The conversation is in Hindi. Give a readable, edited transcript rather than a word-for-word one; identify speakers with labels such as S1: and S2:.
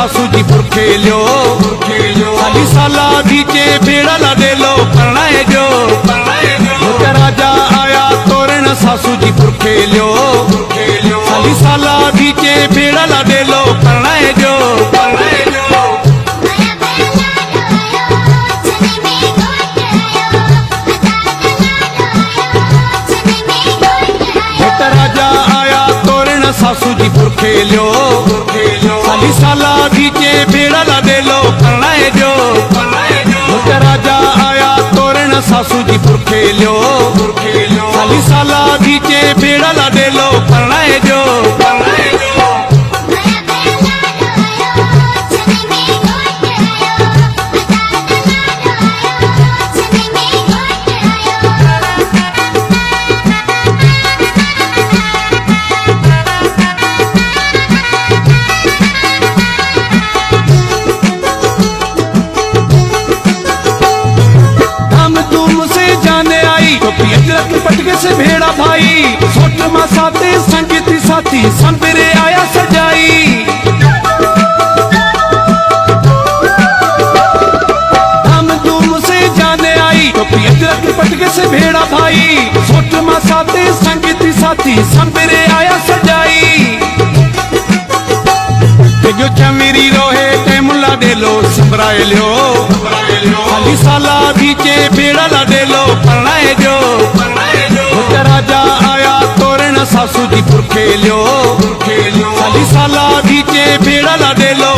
S1: सासू जी पुरखे लो खाली साला बीचे बेड़ा ला दे लो परणाए जो राजा आया तोरण सासू जी पुरखे लो खाली साला बीचे बेड़ा ला दे लो परणाए जो राजा आया तोरण सासू जी पुरखे लो खाली साला बीचे बेड़ा ला दे लो परणाए जो राजा आया तोरण सासू जी पुरखे लो खाली साला बीचे बेड़ा ला दे लो परणाए जो पटके से भेड़ा भाई सोट मा साथे संगीती साथी संबरे आया सजाई हम धूम से जाने आई तो अदरक पटके से भेड़ा भाई सोट मा साथे संगीती साथी संबरे आया सजाई जो चमेरी रोहे टेमुला दे लो संबराए लो खाली साला बीचे भेड़ा ला दे लो परणाए जो राजा आया तोरण सासू जी पुरखे लो खाली साला बीचे बेड़ा ला दे लो